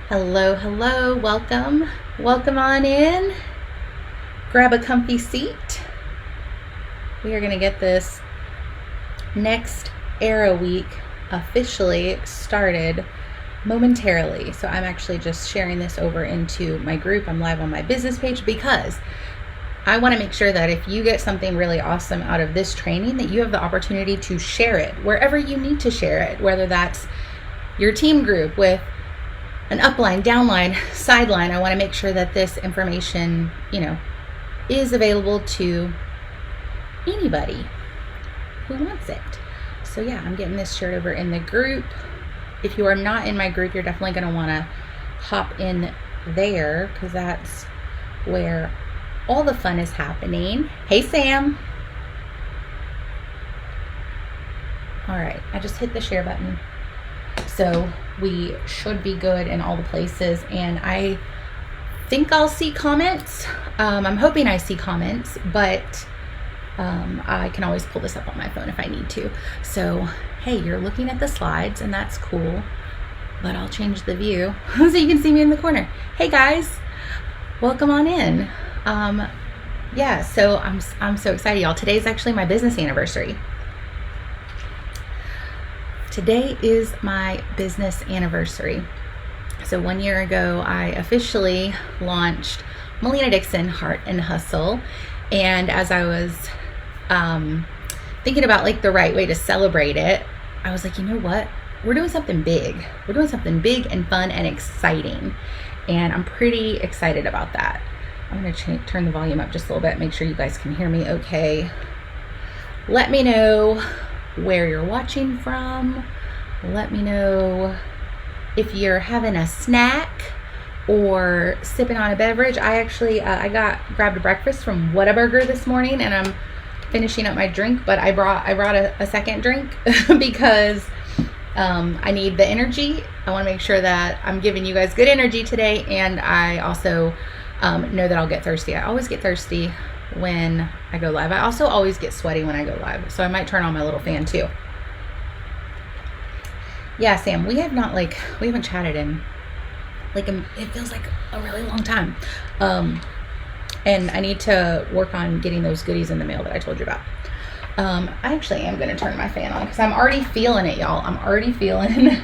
Hello, hello, welcome. Welcome on in. Grab a comfy seat. We are going to get this next Arrow Week officially started momentarily. So I'm actually just sharing this over into my group. I'm live on my business page because I want to make sure that if you get something really awesome out of this training, that you have the opportunity to share it wherever you need to share it, whether that's your team group with an upline, downline, sideline. I want to make sure that this information, is available to anybody who wants it. So yeah, I'm getting this shared over in the group. If you are not in my group, you're definitely going to want to hop in there because that's where all the fun is happening. Hey, Sam. All right, I just hit the share button. So we should be good in all the places, and I think I'll see comments. I'm hoping I see comments, but I can always pull this up on my phone if I need to. So, hey, you're looking at the slides, and that's cool, but I'll change the view so you can see me in the corner. Hey, guys, welcome on in. Yeah, so I'm so excited, y'all. Today's actually my business anniversary. Today is my business anniversary. So 1 year ago, I officially launched Melina Dixon Heart and Hustle. And as I was thinking about the right way to celebrate it, I was like, you know what? We're doing something big. We're doing something big and fun and exciting. And I'm pretty excited about that. I'm going to turn the volume up just a little bit, make sure you guys can hear me okay. Let me know where you're watching from. Let me know if you're having a snack or sipping on a beverage. I actually I grabbed a breakfast from Whataburger this morning, and I'm finishing up my drink, but I brought a second drink because I need the energy. I want to make sure that I'm giving you guys good energy today, and I also know that I'll get thirsty. I always get thirsty when I go live. I also always get sweaty when I go live, so I might turn on my little fan too. Yeah, Sam, we haven't chatted in it feels like a really long time. And I need to work on getting those goodies in the mail that I told you about. I actually am going to turn my fan on because I'm already feeling it, y'all. I'm already feeling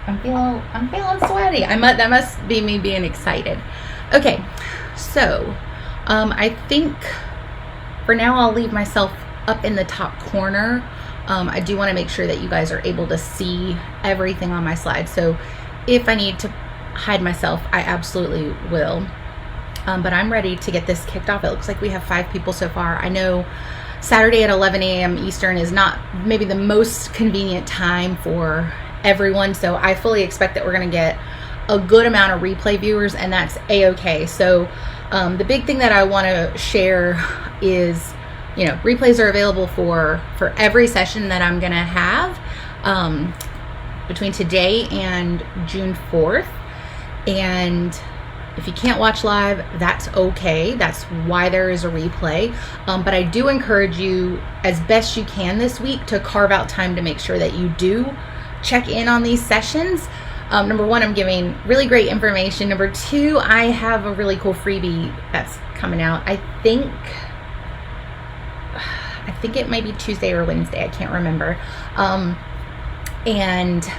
I'm feeling sweaty. That must be me being excited. Okay, so I think for now I'll leave myself up in the top corner. I do want to make sure that you guys are able to see everything on my slide. So if I need to hide myself, I absolutely will. But I'm ready to get this kicked off. It looks like we have 5 people so far. I know Saturday at 11 a.m. Eastern is not maybe the most convenient time for everyone. So I fully expect that we're going to get a good amount of replay viewers, and that's a-okay. So the big thing that I want to share is, replays are available for every session that I'm going to have between today and June 4th. And if you can't watch live, that's okay. That's why there is a replay. But I do encourage you as best you can this week to carve out time to make sure that you do check in on these sessions. Number 1, I'm giving really great information. Number 2, I have a really cool freebie that's coming out. I think it might be Tuesday or Wednesday. I can't remember. And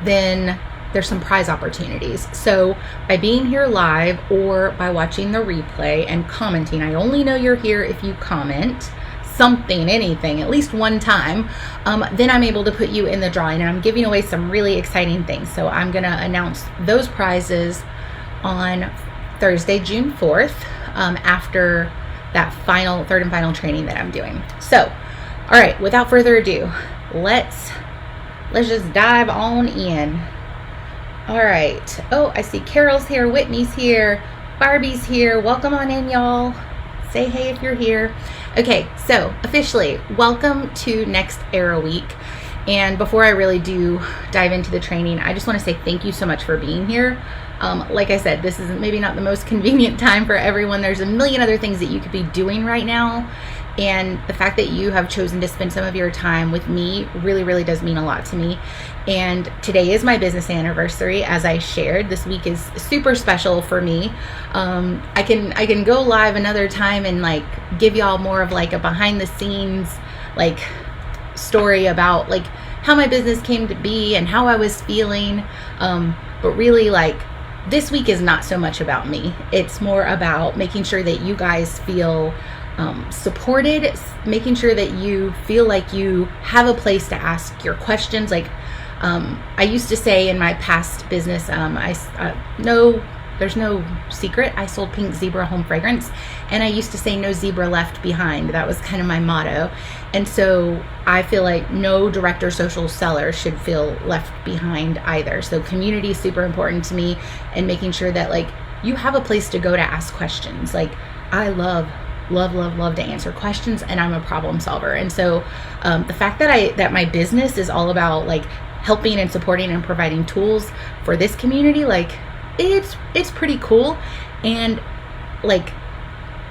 then there's some prize opportunities. So by being here live or by watching the replay and commenting, I only know you're here if you comment something, anything, at least one time, then I'm able to put you in the drawing, and I'm giving away some really exciting things. So I'm going to announce those prizes on Thursday, June 4th, after that third and final training that I'm doing. So, all right, without further ado, let's just dive on in. All right. Oh, I see Carol's here, Whitney's here, Barbie's here. Welcome on in, y'all. Say hey if you're here. Okay, so officially, welcome to next Arrow Week. And before I really do dive into the training, I just want to say thank you so much for being here. Like I said, this is maybe not the most convenient time for everyone. There's a million other things that you could be doing right now. And the fact that you have chosen to spend some of your time with me really, really does mean a lot to me. And today is my business anniversary, as I shared. This week is super special for me. I can go live another time and like give y'all more of like a behind the scenes like story about like how my business came to be and how I was feeling. But really, like, this week is not so much about me. It's more about making sure that you guys feel supported, making sure that you feel like you have a place to ask your questions. Like, I used to say in my past business, there's no secret. I sold Pink Zebra home fragrance, and I used to say no zebra left behind. That was kind of my motto. And so I feel like no direct or social seller should feel left behind either. So community is super important to me, and making sure that like you have a place to go to ask questions. Like, I love to answer questions, and I'm a problem solver. And so the fact that my business is all about like helping and supporting and providing tools for this community, like it's pretty cool. And like,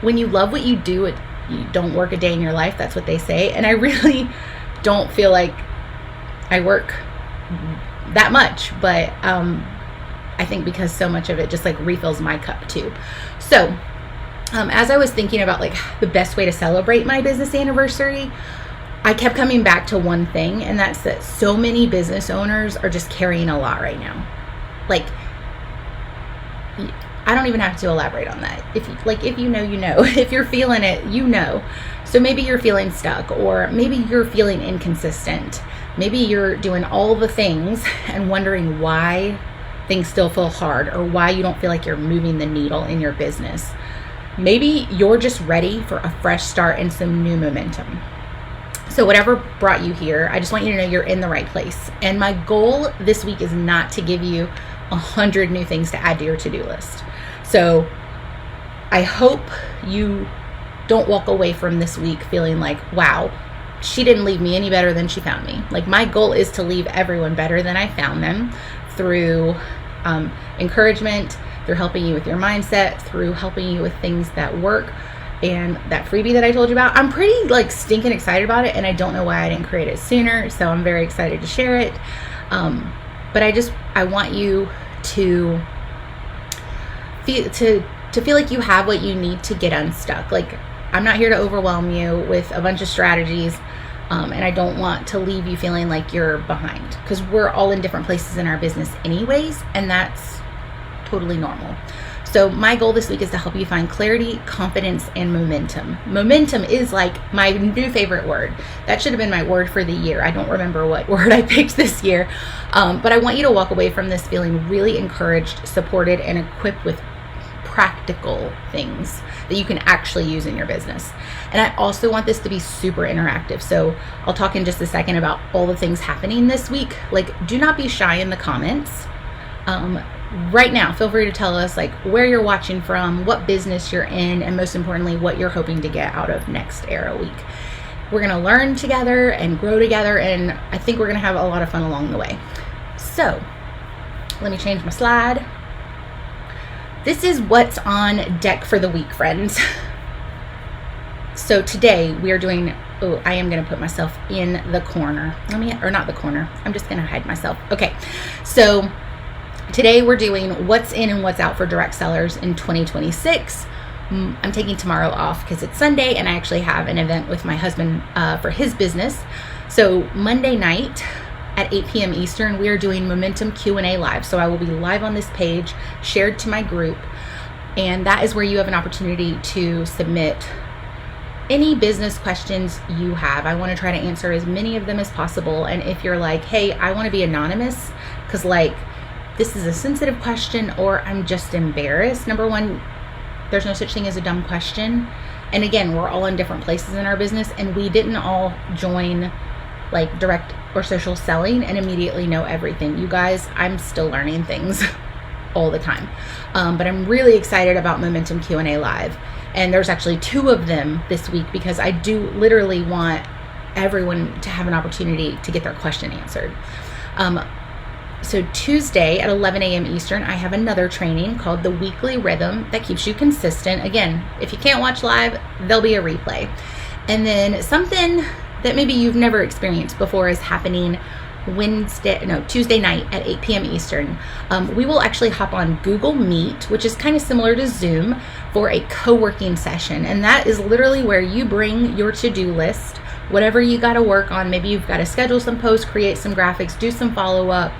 when you love what you do, you don't work a day in your life. That's what they say. And I really don't feel like I work that much, but I think because so much of it just like refills my cup too. So as I was thinking about like the best way to celebrate my business anniversary, I kept coming back to one thing, and that's that so many business owners are just carrying a lot right now. Like, I don't even have to elaborate on that. If you know, you know. If you're feeling it, you know. So maybe you're feeling stuck, or maybe you're feeling inconsistent. Maybe you're doing all the things and wondering why things still feel hard, or why you don't feel like you're moving the needle in your business. Maybe you're just ready for a fresh start and some new momentum. So whatever brought you here, I just want you to know you're in the right place. And my goal this week is not to give you 100 new things to add to your to-do list. So I hope you don't walk away from this week feeling like, wow, she didn't leave me any better than she found me. Like, my goal is to leave everyone better than I found them, through encouragement, through helping you with your mindset, through helping you with things that work. And that freebie that I told you about, I'm pretty like stinking excited about it, and I don't know why I didn't create it sooner. So I'm very excited to share it. But I want you to feel like you have what you need to get unstuck. Like, I'm not here to overwhelm you with a bunch of strategies, and I don't want to leave you feeling like you're behind, because we're all in different places in our business anyways, and that's totally normal. So my goal this week is to help you find clarity, confidence, and momentum. Momentum is like my new favorite word. That should have been my word for the year. I don't remember what word I picked this year. But I want you to walk away from this feeling really encouraged, supported, and equipped with practical things that you can actually use in your business. And I also want this to be super interactive. So I'll talk in just a second about all the things happening this week. Like, do not be shy in the comments. Right now, feel free to tell us like where you're watching from, what business you're in, and most importantly, what you're hoping to get out of next Arrow Week. We're going to learn together and grow together, and I think we're going to have a lot of fun along the way. So let me change my slide. This is what's on deck for the week, friends. So today we are doing, I am going to put myself in the corner. Not the corner. I'm just going to hide myself. Okay. So today we're doing what's in and what's out for direct sellers in 2026. I'm taking tomorrow off because it's Sunday, and I actually have an event with my husband for his business. So Monday night at 8 p.m. Eastern, we are doing Momentum Q&A live. So I will be live on this page, shared to my group, and that is where you have an opportunity to submit any business questions you have. I want to try to answer as many of them as possible. And if you're like, hey, I want to be anonymous because like this is a sensitive question, or I'm just embarrassed. Number one, there's no such thing as a dumb question. And again, we're all in different places in our business, and we didn't all join like direct or social selling and immediately know everything. You guys, I'm still learning things all the time. But I'm really excited about Momentum Q&A Live. And there's actually 2 of them this week because I do literally want everyone to have an opportunity to get their question answered. So Tuesday at 11 a.m. Eastern, I have another training called the Weekly Rhythm that keeps you consistent. Again, if you can't watch live, there'll be a replay. And then something that maybe you've never experienced before is happening Tuesday night at 8 p.m. Eastern. We will actually hop on Google Meet, which is kind of similar to Zoom, for a co-working session. And that is literally where you bring your to-do list, whatever you got to work on. Maybe you've got to schedule some posts, create some graphics, do some follow-up.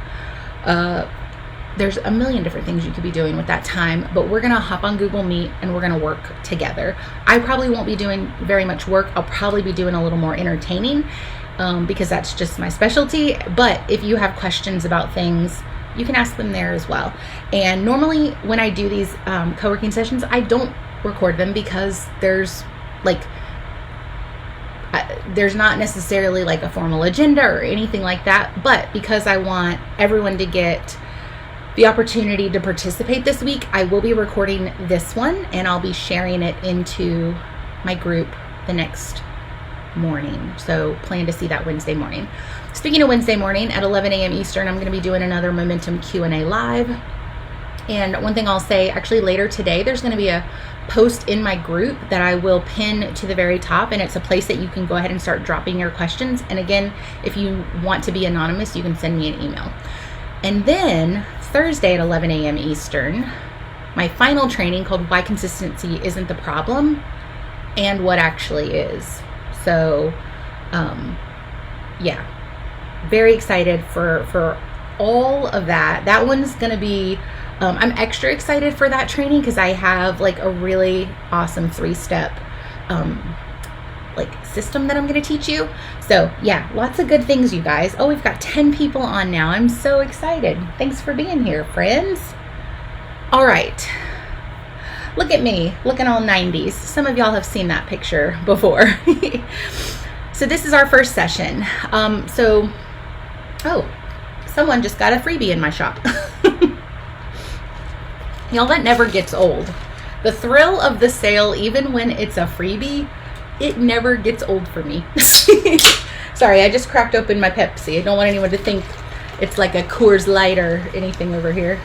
There's a million different things you could be doing with that time, but we're going to hop on Google Meet and we're going to work together. I probably won't be doing very much work. I'll probably be doing a little more entertaining because that's just my specialty. But if you have questions about things, you can ask them there as well. And normally when I do these co-working sessions, I don't record them because there's not necessarily like a formal agenda or anything like that. But because I want everyone to get the opportunity to participate this week, I will be recording this one and I'll be sharing it into my group the next morning. So plan to see that Wednesday morning. Speaking of Wednesday morning at 11 a.m. Eastern, I'm going to be doing another Momentum Q&A live. And one thing I'll say, actually later today, there's going to be a post in my group that I will pin to the very top, and it's a place that you can go ahead and start dropping your questions. And again, if you want to be anonymous, you can send me an email. And then Thursday at 11 a.m. Eastern, my final training called Why Consistency Isn't the Problem and What Actually Is. So, yeah, very excited for all of that. That one's going to be, I'm extra excited for that training because I have like a really awesome 3-step system that I'm going to teach you. So yeah, lots of good things, you guys. Oh, we've got 10 people on now. I'm so excited. Thanks for being here, friends. All right. Look at me, looking all 90s. Some of y'all have seen that picture before. So this is our first session. Someone just got a freebie in my shop. Y'all, that never gets old. The thrill of the sale, even when it's a freebie, it never gets old for me. Sorry, I just cracked open my Pepsi. I don't want anyone to think it's like a Coors Light or anything over here.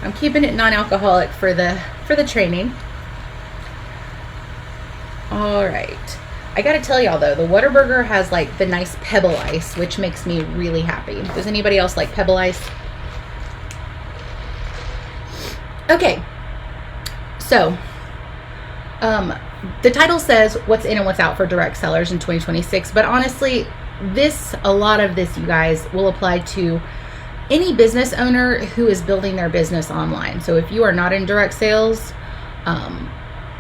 I'm keeping it non-alcoholic for the training. All right. I gotta tell y'all though, the Whataburger has like the nice pebble ice, which makes me really happy. Does anybody else like pebble ice? Okay. So, the title says what's in and what's out for direct sellers in 2026, but honestly, a lot of this, you guys, will apply to any business owner who is building their business online. So if you are not in direct sales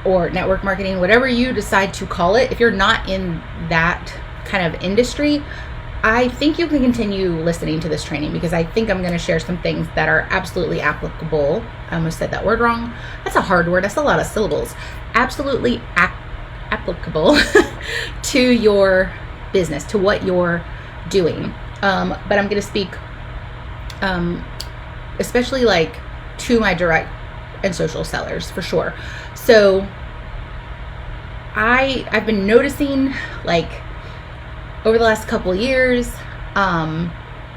or network marketing, whatever you decide to call it, if you're not in that kind of industry, I think you can continue listening to this training because I think I'm going to share some things that are absolutely applicable. I almost said that word wrong. That's a hard word. That's a lot of syllables. Absolutely applicable to your business, to what you're doing. But I'm going to speak especially like to my direct and social sellers for sure. So I've been noticing like over the last couple of years,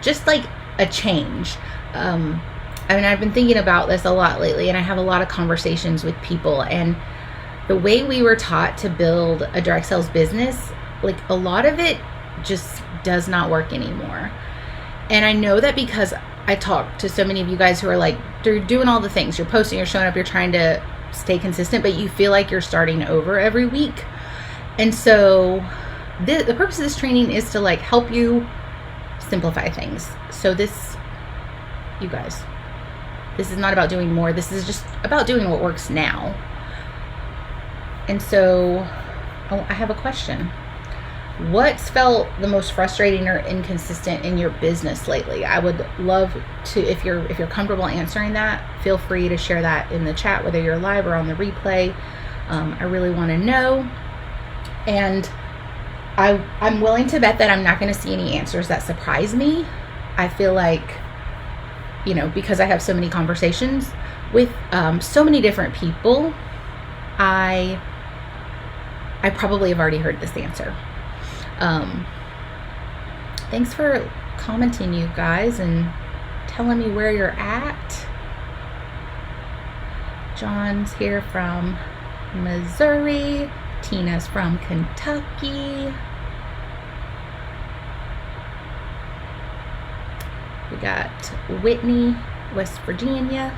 just like a change. I've been thinking about this a lot lately, and I have a lot of conversations with people, and the way we were taught to build a direct sales business, like a lot of it just does not work anymore. And I know that because I talk to so many of you guys who are like, they're doing all the things, you're posting, you're showing up, you're trying to stay consistent, but you feel like you're starting over every week. And so the purpose of this training is to like help you simplify things. So this, you guys, this is not about doing more. This is just about doing what works now. And so I have a question. What's felt the most frustrating or inconsistent in your business lately? I would love to, if you're comfortable answering that, feel free to share that in the chat, whether you're live or on the replay. I really want to know. And I'm willing to bet that I'm not going to see any answers that surprise me. I feel like, because I have so many conversations with so many different people, I probably have already heard this answer. Thanks for commenting, you guys, and telling me where you're at. John's here from Missouri. Tina's from Kentucky. We got Whitney, West Virginia.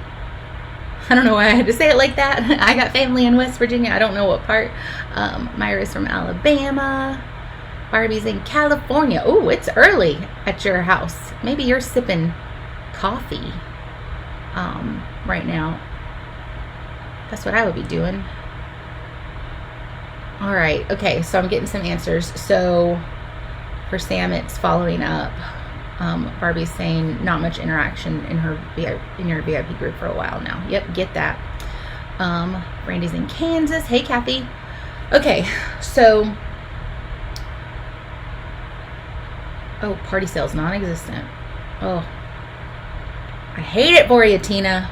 I don't know why I had to say it like that. I got family in West Virginia. I don't know what part. Myra's from Alabama. Barbie's in California. Oh, it's early at your house. Maybe you're sipping coffee right now. That's what I would be doing. All right. Okay, so I'm getting some answers. So for Sam, it's following up. Barbie's saying not much interaction in your VIP group for a while now. Yep, get that. Brandy's in Kansas. Hey, Kathy. Okay, so party sales non-existent. Oh, I hate it for you, Tina.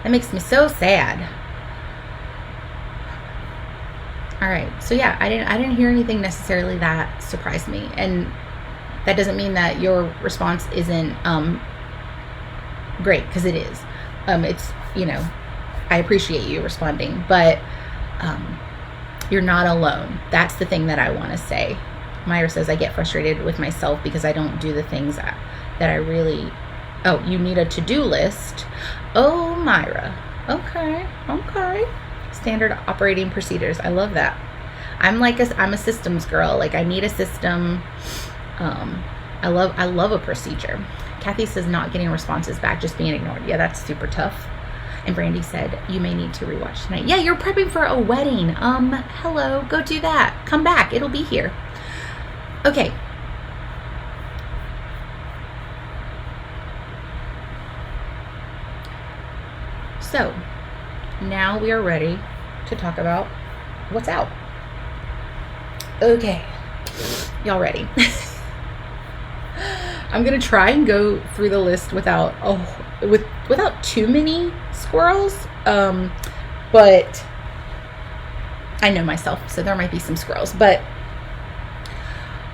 That makes me so sad. All right, so yeah, I didn't hear anything necessarily that surprised me, and that doesn't mean that your response isn't great, because it is. It's, I appreciate you responding, but you're not alone. That's the thing that I want to say. Myra says, I get frustrated with myself because I don't do the things that I really... Oh, you need a to-do list. Oh, Myra. Okay. Standard operating procedures. I love that. I'm a systems girl. Like, I need a system. I love a procedure. Kathy says not getting responses back, just being ignored. Yeah, that's super tough. And Brandy said, you may need to rewatch tonight. Yeah, you're prepping for a wedding. Hello, go do that. Come back. It'll be here. Okay. So, now we are ready to talk about what's out. Okay. Y'all ready? I'm going to try and go through the list without too many squirrels. But I know myself, so there might be some squirrels. But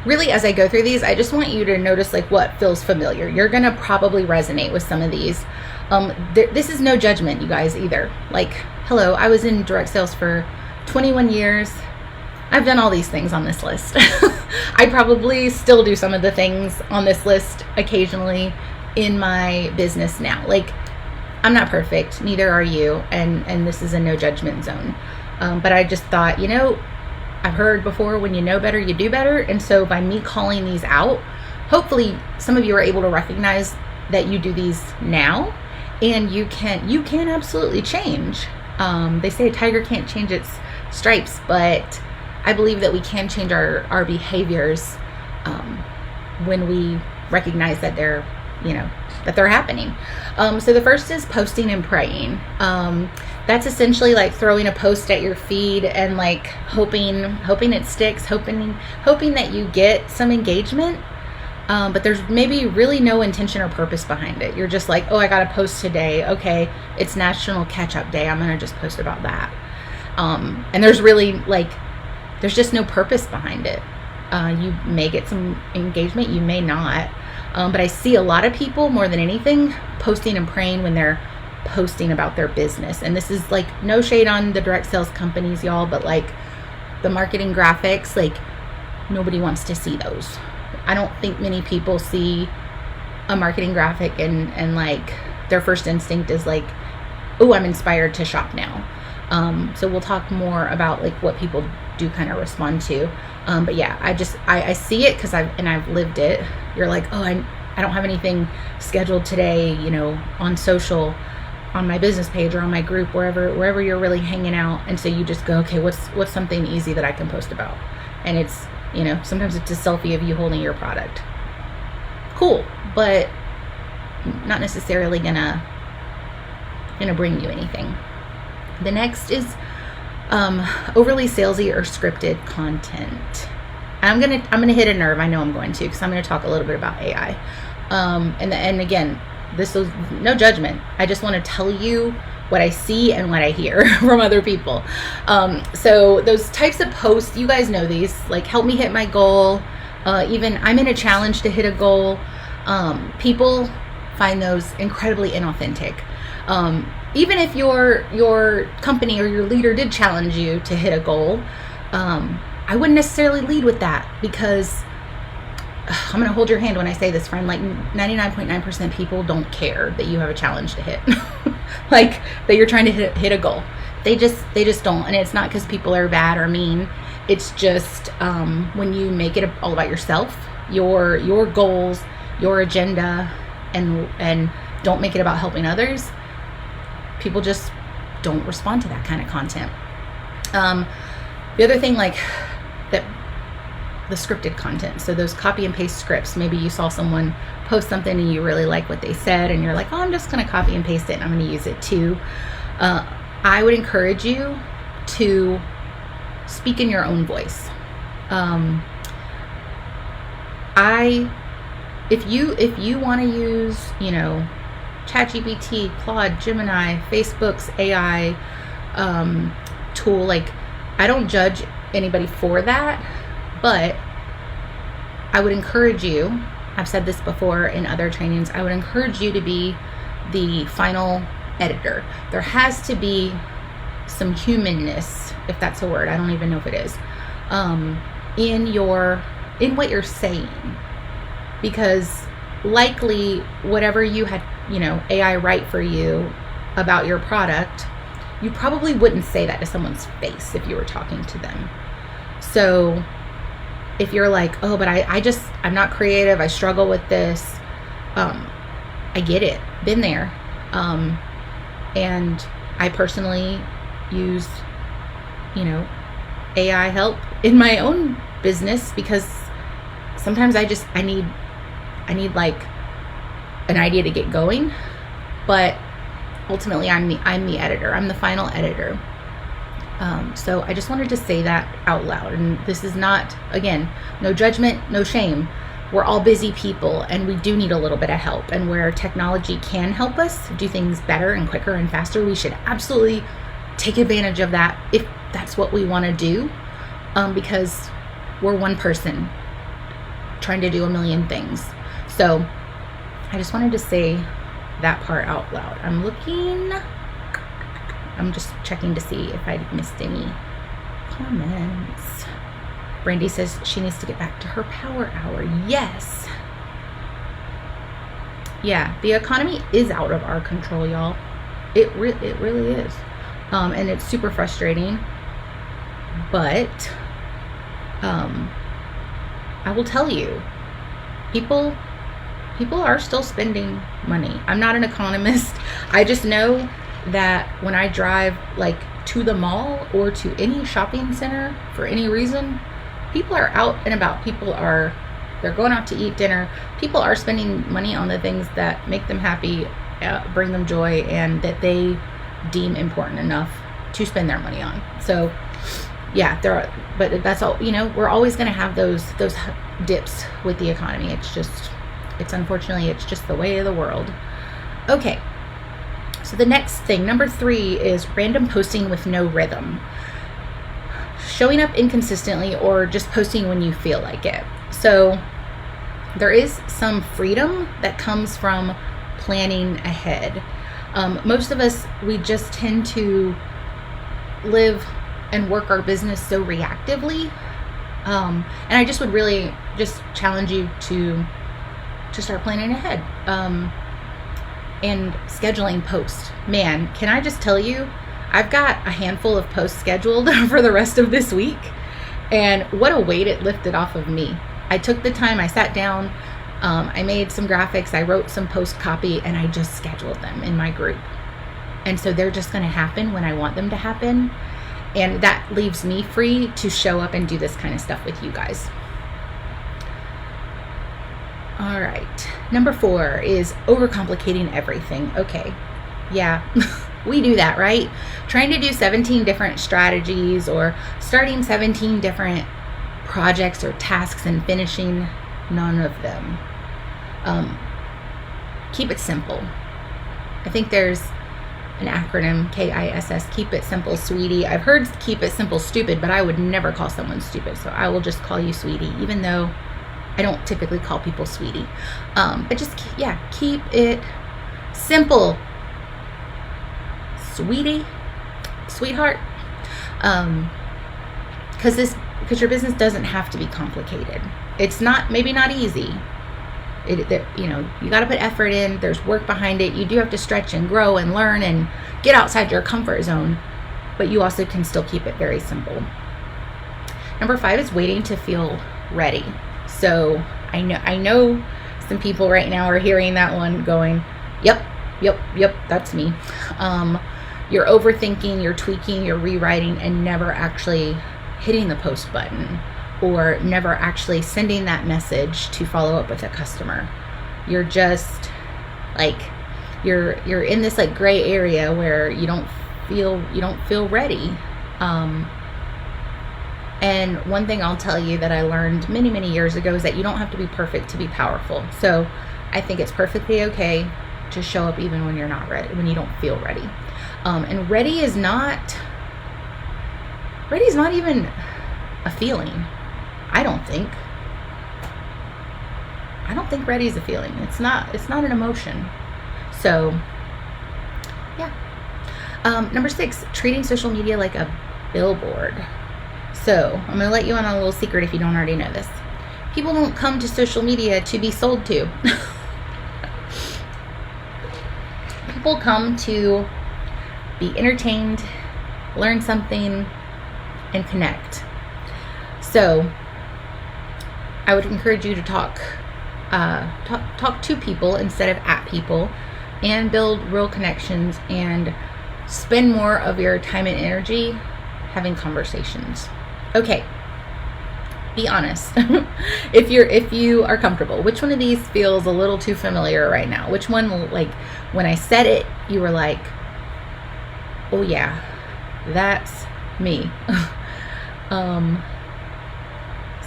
really, as I go through these, I just want you to notice like what feels familiar. You're going to probably resonate with some of these. This is no judgment, you guys, either. Like, hello, I was in direct sales for 21 years. I've done all these things on this list. I probably still do some of the things on this list occasionally in my business now. Like, I'm not perfect, neither are you, and this is a no judgment zone. But I just thought, I've heard before, when you know better, you do better. And so by me calling these out, hopefully some of you are able to recognize that you do these now, and you can absolutely change. They say a tiger can't change its stripes, but I believe that we can change our behaviors when we recognize that they're happening. So the first is posting and praying. That's essentially like throwing a post at your feed and like hoping it sticks, hoping that you get some engagement. But there's maybe really no intention or purpose behind it. You're just like, oh, I got to post today. Okay, it's National Catch-Up Day. I'm going to just post about that. And there's really there's just no purpose behind it. You may get some engagement, you may not. But I see a lot of people, more than anything, posting and praying when they're posting about their business. And this is like no shade on the direct sales companies, y'all, but like the marketing graphics, like nobody wants to see those. I don't think many people see a marketing graphic and like their first instinct is like, oh, I'm inspired to shop now. So we'll talk more about like what people do kind of respond to. But yeah, I see it because I've lived it. You're like, oh, I don't have anything scheduled today, on social, on my business page or on my group, wherever you're really hanging out. And so you just go, okay, what's something easy that I can post about? And it's, sometimes it's a selfie of you holding your product. Cool, but not necessarily gonna bring you anything. The next is overly salesy or scripted content. I'm gonna hit a nerve. I know I'm going to, because I'm gonna talk a little bit about AI. And again, this is no judgment. I just want to tell you what I see and what I hear from other people. So those types of posts, you guys know these, like help me hit my goal. Even I'm in a challenge to hit a goal. People find those incredibly inauthentic. Even if your company or your leader did challenge you to hit a goal, I wouldn't necessarily lead with that, because I'm going to hold your hand when I say this, friend. Like 99.9% people don't care that you have a challenge to hit, like that you're trying to hit a goal. They just don't. And it's not because people are bad or mean. It's just when you make it all about yourself, your goals, your agenda, and don't make it about helping others, people just don't respond to that kind of content. The other thing, like that, the scripted content. So those copy and paste scripts. Maybe you saw someone post something and you really like what they said, and you're like, oh, I'm just going to copy and paste it and I'm going to use it too. I would encourage you to speak in your own voice. If you want to use, ChatGPT, Claude, Gemini, Facebook's AI tool, like, I don't judge anybody for that, but I would encourage you, I've said this before in other trainings, I would encourage you to be the final editor. There has to be some humanness, if that's a word, I don't even know if it is, in what you're saying, because likely whatever you had, AI write for you about your product, you probably wouldn't say that to someone's face if you were talking to them. So if you're like, oh, but I'm not creative, I struggle with this, I get it, been there. And I personally use, AI help in my own business, because sometimes I need like an idea to get going, but ultimately I'm the editor. I'm the final editor. So I just wanted to say that out loud. And this is not, again, no judgment, no shame. We're all busy people, and we do need a little bit of help. And where technology can help us do things better and quicker and faster, we should absolutely take advantage of that if that's what we want to do, because we're one person trying to do a million things. So I just wanted to say that part out loud. I'm just checking to see if I missed any comments. Brandy says she needs to get back to her power hour. Yes. Yeah, the economy is out of our control, y'all. It really is. And it's super frustrating. But I will tell you, people are still spending money. I'm not an economist. I just know that when I drive like to the mall or to any shopping center for any reason, people are out and about. They're going out to eat dinner. People are spending money on the things that make them happy, bring them joy, and that they deem important enough to spend their money on. So yeah, but that's all, we're always going to have those dips with the economy. Unfortunately, it's just the way of the world. Okay. So the next thing, number 3, is random posting with no rhythm. Showing up inconsistently or just posting when you feel like it. So there is some freedom that comes from planning ahead. Most of us, we just tend to live and work our business so reactively. And I just would really just challenge you to start planning ahead. And scheduling posts. Man, can I just tell you, I've got a handful of posts scheduled for the rest of this week, and what a weight it lifted off of me. I took the time, I sat down, I made some graphics, I wrote some post copy, and I just scheduled them in my group. And so they're just going to happen when I want them to happen, and that leaves me free to show up and do this kind of stuff with you guys. All right. Number 4 is overcomplicating everything. Okay. Yeah, we do that, right? Trying to do 17 different strategies or starting 17 different projects or tasks and finishing none of them. Keep it simple. I think there's an acronym, KISS, keep it simple, sweetie. I've heard keep it simple, stupid, but I would never call someone stupid. So I will just call you sweetie, even though I don't typically call people sweetie. But just, keep it simple. Sweetie, sweetheart. because your business doesn't have to be complicated. It's not, maybe not easy. You know, you got to put effort in. There's work behind it. You do have to stretch and grow and learn and get outside your comfort zone, but you also can still keep it very simple. Number 5 is waiting to feel ready. So I know some people right now are hearing that one going, yep, that's me. You're overthinking, you're tweaking, you're rewriting, and never actually hitting the post button, or never actually sending that message to follow up with a customer. You're just like, you're in this like gray area where you don't feel ready. And one thing I'll tell you that I learned many years ago is that you don't have to be perfect to be powerful. So I think it's perfectly okay to show up even when you're not ready, when you don't feel ready. And ready is not even a feeling. I don't think ready is a feeling. It's not an emotion. So yeah. Number 6, treating social media like a billboard. So I'm going to let you in on a little secret if you don't already know this. People don't come to social media to be sold to. People come to be entertained, learn something, and connect. So I would encourage you to talk to people instead of at people, and build real connections, and spend more of your time and energy having conversations. Okay, be honest. if you are comfortable, which one of these feels a little too familiar right now? Which one, like when I said it, you were like, oh yeah, that's me.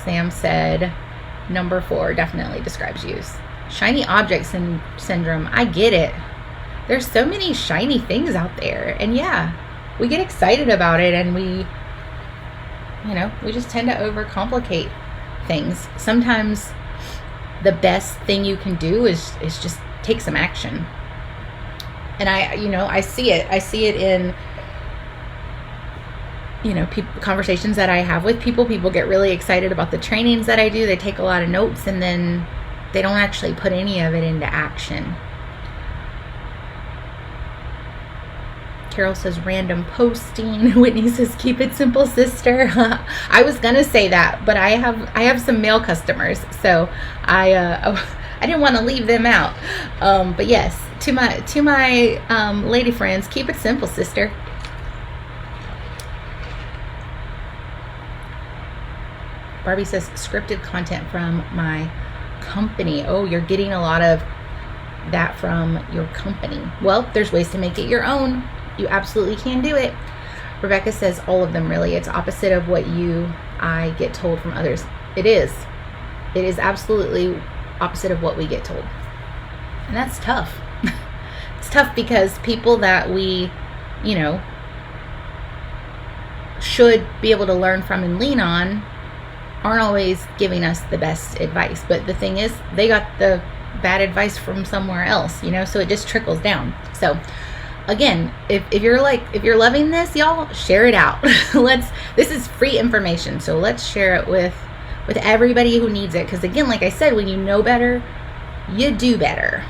Sam said number 4 definitely describes you. Shiny object syndrome. I get it. There's so many shiny things out there, and yeah, we get excited about it, and we just tend to overcomplicate things. Sometimes the best thing you can do is just take some action. And I see it in conversations that I have with people. People get really excited about the trainings that I do. They take a lot of notes, and then they don't actually put any of it into action. Carol says random posting. Whitney says keep it simple, sister. I was gonna say that, but I have some male customers, so I didn't want to leave them out. But yes, to my lady friends, keep it simple, sister. Barbie says scripted content from my company. Oh, you're getting a lot of that from your company. Well, there's ways to make it your own. You absolutely can do it. Rebecca says all of them, really. It's opposite of what I get told from others. It is absolutely opposite of what we get told. And that's tough. It's tough because people that we, should be able to learn from and lean on aren't always giving us the best advice. But the thing is, they got the bad advice from somewhere else, so it just trickles down. So again, if you're loving this, y'all, share it out. This is free information, so let's share it with everybody who needs it. Because again, like I said, when you know better, you do better.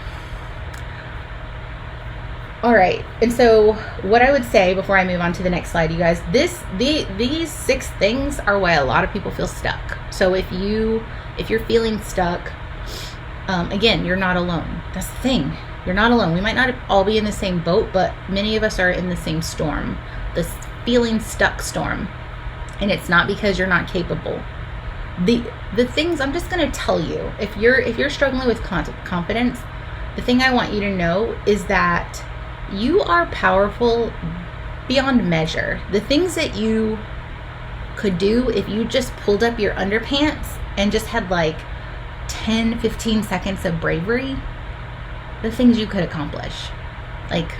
All right, and so what I would say before I move on to the next slide, you guys, these 6 things are why a lot of people feel stuck. So if you're feeling stuck, again, you're not alone. That's the thing. You're not alone. We might not all be in the same boat, but many of us are in the same storm, this feeling stuck storm. And it's not because you're not capable. The things I'm just going to tell you, if you're struggling with confidence, the thing I want you to know is that you are powerful beyond measure. The things that you could do if you just pulled up your underpants and just had like 10-15 seconds of bravery, the things you could accomplish. Like,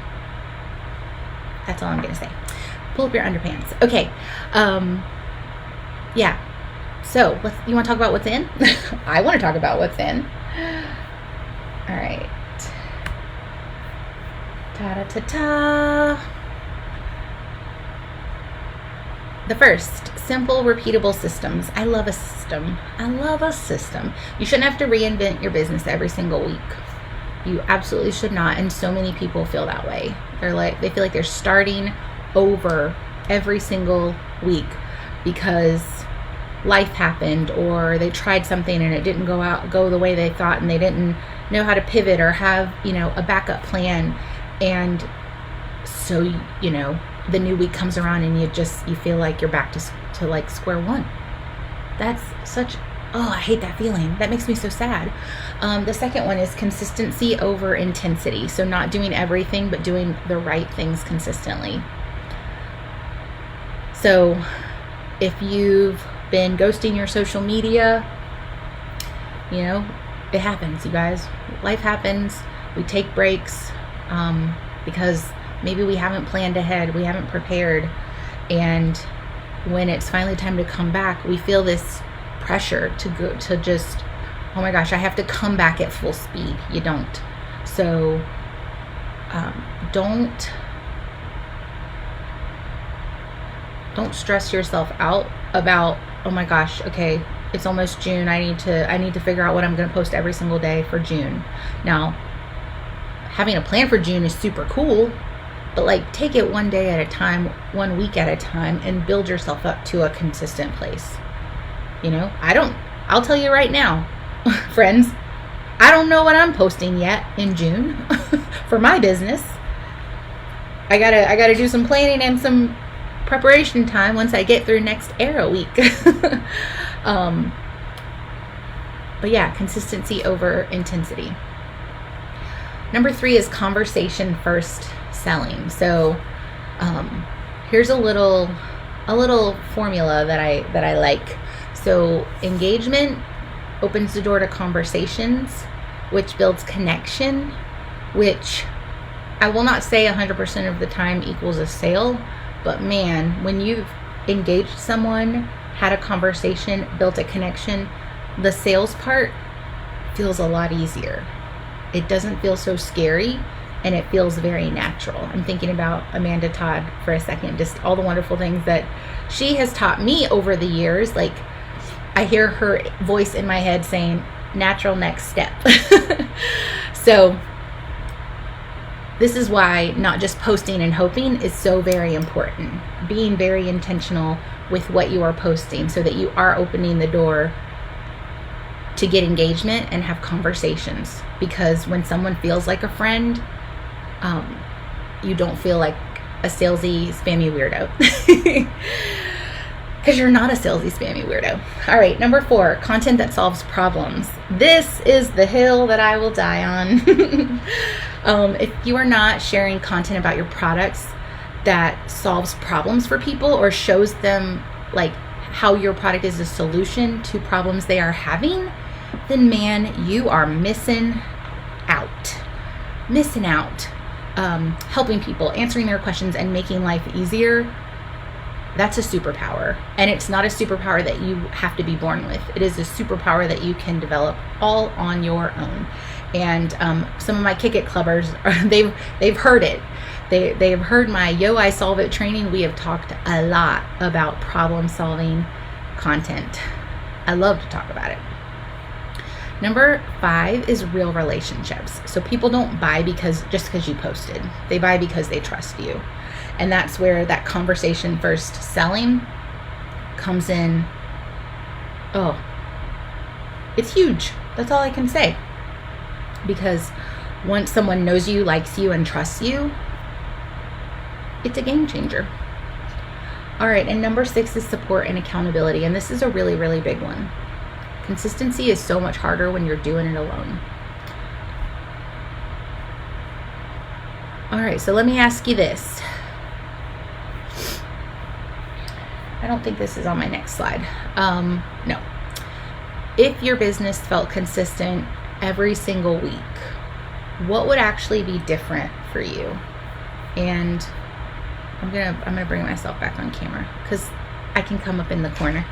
that's all I'm gonna say. Pull up your underpants. Okay. Yeah. So you want to talk about what's in? I want to talk about what's in. All right. Ta-da-ta-ta. The first, simple, repeatable systems. I love a system. I love a system. You shouldn't have to reinvent your business every single week. You absolutely should not. And so many people feel that way. They feel like they're starting over every single week because life happened, or they tried something and it didn't go the way they thought, and they didn't know how to pivot or have, a backup plan. And so, the new week comes around and you feel like you're back to like square one. That's I hate that feeling. That makes me so sad. The second one is consistency over intensity. So not doing everything, but doing the right things consistently. So if you've been ghosting your social media, it happens, you guys. Life happens. We take breaks because maybe we haven't planned ahead. We haven't prepared. And when it's finally time to come back, we feel this pressure to just, oh my gosh, I have to come back at full speed. You don't. So don't stress yourself out about, oh my gosh, okay, it's almost June. I need to figure out what I'm going to post every single day for June. Now, having a plan for June is super cool, but take it one day at a time, 1 week at a time, and build yourself up to a consistent place. I'll tell you right now, friends, I don't know what I'm posting yet in June for my business. I gotta do some planning and some preparation time once I get through next Arrow week. But yeah, consistency over intensity. Number 3 is conversation first selling. So here's a little formula that I like. So engagement opens the door to conversations, which builds connection, which I will not say 100% of the time equals a sale, but man, when you've engaged someone, had a conversation, built a connection, the sales part feels a lot easier. It doesn't feel so scary, and it feels very natural. I'm thinking about Amanda Todd for a second, just all the wonderful things that she has taught me over the years. I hear her voice in my head saying, natural next step. So this is why not just posting and hoping is so very important. Being very intentional with what you are posting so that you are opening the door to get engagement and have conversations. Because when someone feels like a friend, you don't feel like a salesy, spammy weirdo. Because you're not a salesy, spammy weirdo. All right, number 4, content that solves problems. This is the hill that I will die on. If you are not sharing content about your products that solves problems for people or shows them how your product is a solution to problems they are having, then man, you are missing out. Helping people, answering their questions, and making life easier. That's a superpower. And it's not a superpower that you have to be born with. It is a superpower that you can develop all on your own. And some of my Kick It Clubbers, they've heard it. They've heard my Yo, I Solve It training. We have talked a lot about problem solving content. I love to talk about it. Number 5 is real relationships. So people don't buy just because you posted. They buy because they trust you. And that's where that conversation first selling comes in. Oh, it's huge. That's all I can say. Because once someone knows you, likes you, and trusts you, it's a game changer. All right, and number 6 is support and accountability. And this is a really, really big one. Consistency is so much harder when you're doing it alone. All right, so let me ask you this. I don't think this is on my next slide. No. If your business felt consistent every single week, what would actually be different for you? And I'm gonna bring myself back on camera because I can come up in the corner.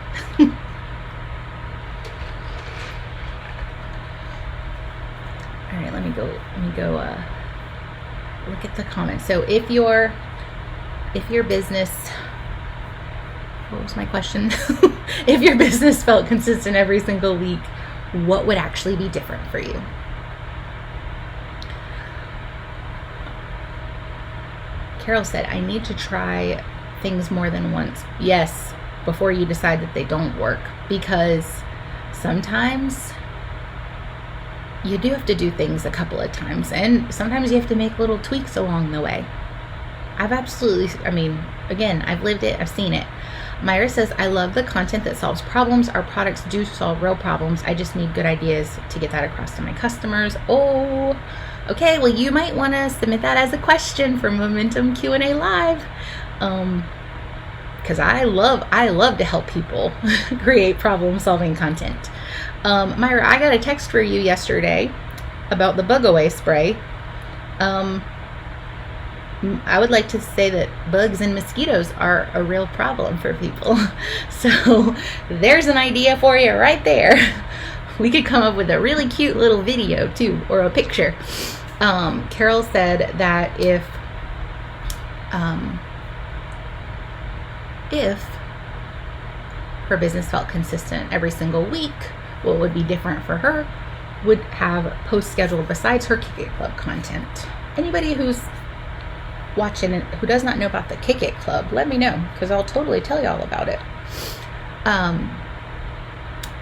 All right, let me go look at the comments. So if your business, what was my question? If your business felt consistent every single week, what would actually be different for you? Carol said, I need to try things more than once. Yes, before you decide that they don't work, because sometimes you do have to do things a couple of times, and sometimes you have to make little tweaks along the way. I've lived it, I've seen it. Myra says, I love the content that solves problems. Our products do solve real problems. I just need good ideas to get that across to my customers. Oh, okay. Well, you might want to submit that as a question for Momentum Q&A Live. Because I love to help people create problem-solving content. Myra, I got a text for you yesterday about the bug away spray. I would like to say that bugs and mosquitoes are a real problem for people. So there's an idea for you right there. We could come up with a really cute little video too, or a picture. Carol said that if her business felt consistent every single week, what would be different for her would have posts scheduled besides her Kick It Club content. Anybody who's watching and who does not know about the Kick It Club, let me know, because I'll totally tell you all about it.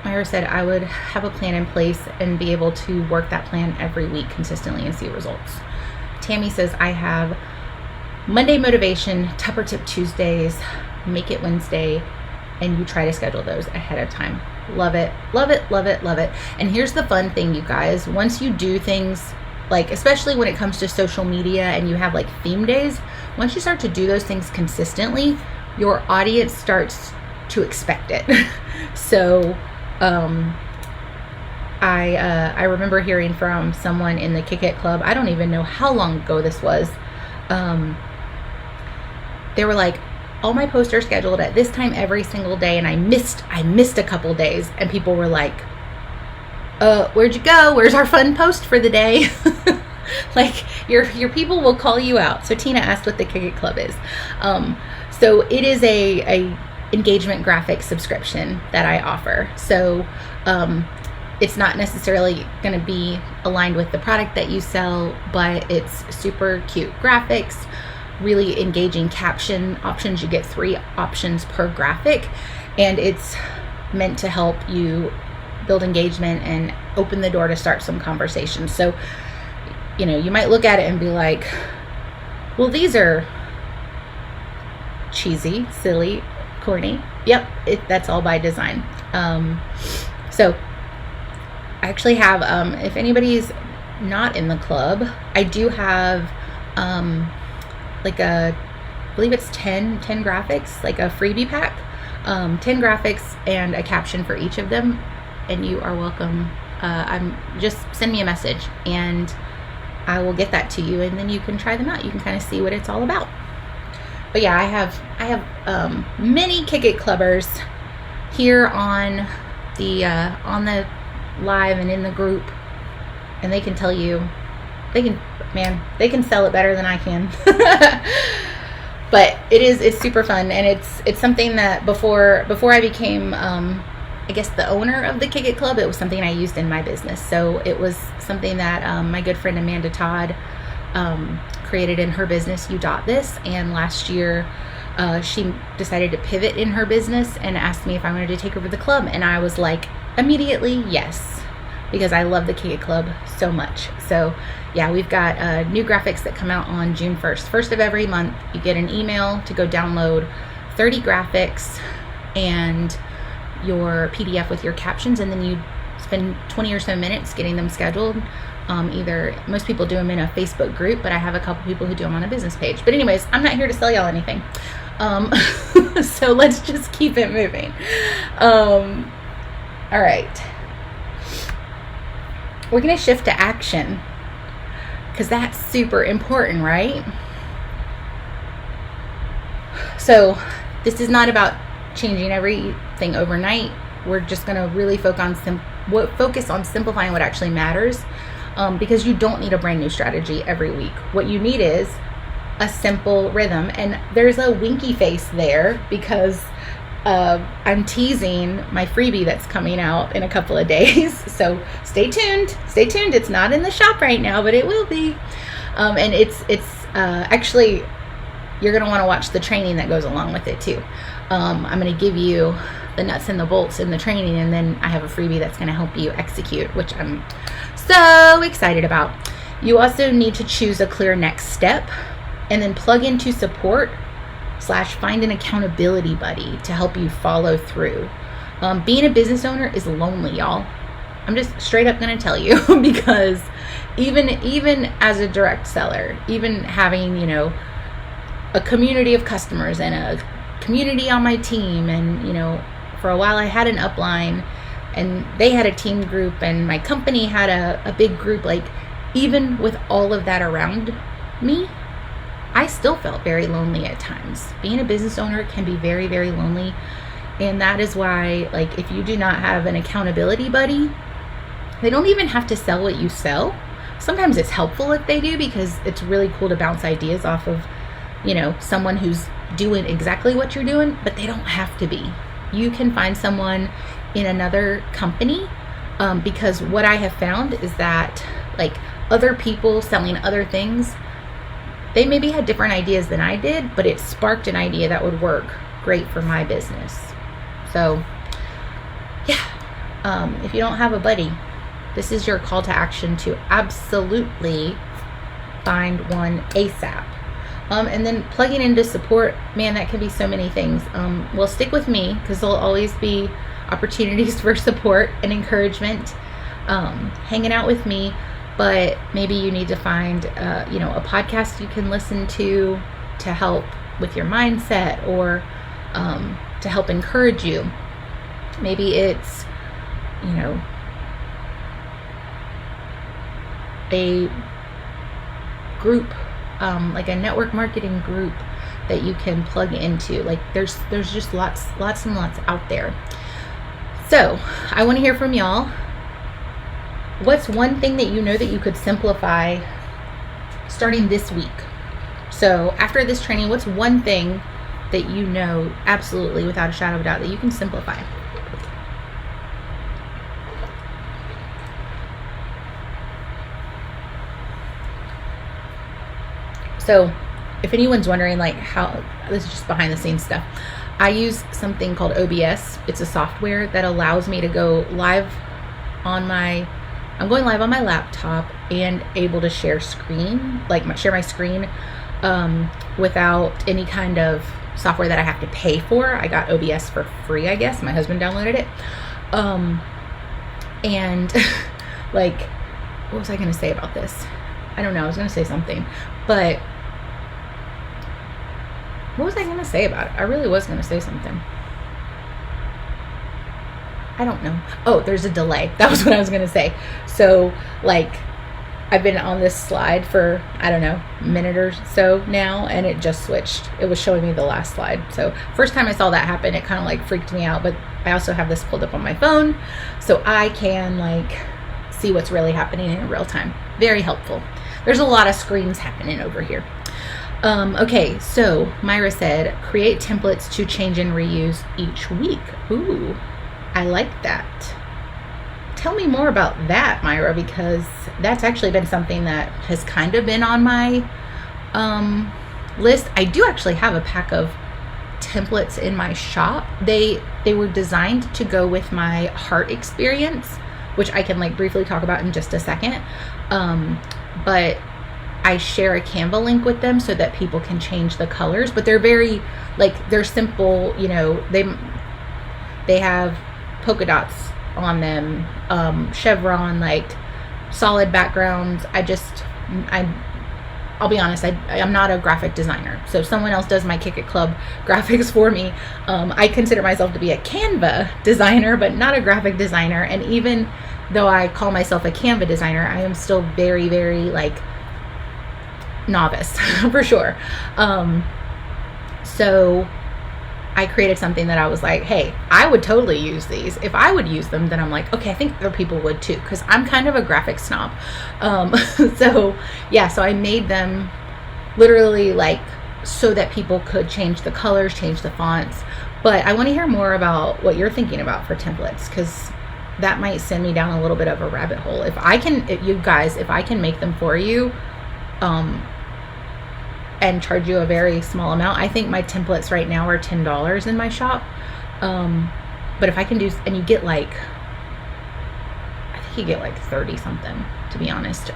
Myra said I would have a plan in place and be able to work that plan every week consistently and see results. Tammy says I have Monday motivation, Tupper Tip Tuesdays, Make It Wednesday, and you try to schedule those ahead of time. Love it, love it, love it, love it. And here's the fun thing, you guys. Once you do things, like especially when it comes to social media and you have like theme days, once you start to do those things consistently, your audience starts to expect it. So I remember hearing from someone in the Kick It Club, I don't even know how long ago this was. They were like, all my posts are scheduled at this time every single day, and I missed a couple days, and people were like, where'd you go? Where's our fun post for the day? Like your people will call you out. So Tina asked what the Kick It Club is. So it is a engagement graphic subscription that I offer. So it's not necessarily going to be aligned with the product that you sell, but it's super cute graphics, really engaging caption options. You get 3 options per graphic, and it's meant to help you build engagement and open the door to start some conversations. So, you know, you might look at it and be like, well, these are cheesy, silly, corny. Yep, that's all by design. So I actually have, if anybody's not in the club, I do have like I believe it's 10 graphics, like a freebie pack, 10 graphics and a caption for each of them. And you are welcome. Just send me a message and I will get that to you, and then you can try them out. You can kind of see what it's all about. But yeah, I have many Kick It Clubbers here on the live and in the group, and they can tell you, they can sell it better than I can. But it's super fun, and it's something that before I became I guess the owner of the Kick It Club, it was something I used in my business. So it was something that my good friend Amanda Todd created in her business, You Dot This, and last year she decided to pivot in her business and asked me if I wanted to take over the club, and I was like, immediately yes, because I love the Kick It Club so much. So yeah, we've got new graphics that come out on June 1st. First of every month, you get an email to go download 30 graphics and your PDF with your captions, and then you spend 20 or so minutes getting them scheduled. Either most people do them in a Facebook group, but I have a couple people who do them on a business page. But anyways, I'm not here to sell y'all anything. So let's just keep it moving. All right. We're going to shift to action, because that's super important, right? So this is not about changing everything overnight. We're just going to really focus on simplifying what actually matters, because you don't need a brand new strategy every week. What you need is a simple rhythm. And there's a winky face there, because I'm teasing my freebie that's coming out in a couple of days. So stay tuned. Stay tuned. It's not in the shop right now, but it will be. And it's actually, you're going to want to watch the training that goes along with it too. I'm going to give you the nuts and the bolts in the training, and then I have a freebie that's going to help you execute, which I'm so excited about. You also need to choose a clear next step, and then plug into support / find an accountability buddy to help you follow through. Being a business owner is lonely, y'all. I'm just straight up going to tell you, because even as a direct seller, even having, you know, a community of customers and a community on my team, and, you know, for a while I had an upline and they had a team group and my company had a big group, like even with all of that around me, I still felt very lonely at times. Being a business owner can be very, very lonely. And that is why, like, if you do not have an accountability buddy, they don't even have to sell what you sell. Sometimes it's helpful if they do, because it's really cool to bounce ideas off of, you know, someone who's doing exactly what you're doing, but they don't have to be. You can find someone in another company, because what I have found is that, like, other people selling other things, they maybe had different ideas than I did, but it sparked an idea that would work great for my business. So, yeah, if you don't have a buddy, this is your call to action to absolutely find one ASAP. And then plugging into support, man, that can be so many things. Well, stick with me, because there'll always be opportunities for support and encouragement, hanging out with me. But maybe you need to find, you know, a podcast you can listen to help with your mindset, or to help encourage you. Maybe it's, you know, a group, like a network marketing group that you can plug into. Like there's just lots and lots out there. So I want to hear from y'all. What's one thing that you know that you could simplify starting this week? So after this training, what's one thing that you know absolutely without a shadow of a doubt that you can simplify? So if anyone's wondering, like, how, this is just behind the scenes stuff. I use something called OBS. It's a software that allows me to go live on I'm going live on my laptop and able to share screen, like share my screen, without any kind of software that I have to pay for. I got OBS for free, I guess. My husband downloaded it. And like, what was I going to say about this? I don't know. I was going to say something, but what was I going to say about it? I really was going to say something. I don't know. Oh, there's a delay. That was what I was going to say. So, like, I've been on this slide for, I don't know, a minute or so now, and it just switched. It was showing me the last slide. So, first time I saw that happen, it kind of, like, freaked me out. But I also have this pulled up on my phone, so I can, like, see what's really happening in real time. Very helpful. There's a lot of screens happening over here. Okay, so Myra said, create templates to change and reuse each week. Ooh, I like that. Tell me more about that, Myra, because that's actually been something that has kind of been on my list. I do actually have a pack of templates in my shop. They were designed to go with my heart experience, which I can, like, briefly talk about in just a second. But I share a Canva link with them so that people can change the colors, but they're very, like, they're simple, you know, they have polka dots on them, chevron, like solid backgrounds. I'll be honest, I'm not a graphic designer. So if someone else does my Kick It Club graphics for me, I consider myself to be a Canva designer, but not a graphic designer. And even though I call myself a Canva designer, I am still very, very, like, novice for sure. So I created something that I was like, hey, I would totally use these. If I would use them, then I'm like, okay, I think other people would too, because I'm kind of a graphic snob. So yeah, so I made them literally, like, so that people could change the colors, change the fonts, But I want to hear more about what you're thinking about for templates, because that might send me down a little bit of a rabbit hole. If I can, you guys, if I can make them for you, and charge you a very small amount. I think my templates right now are $10 in my shop. But if I can do, and you get like, I think you get like 30 something, to be honest.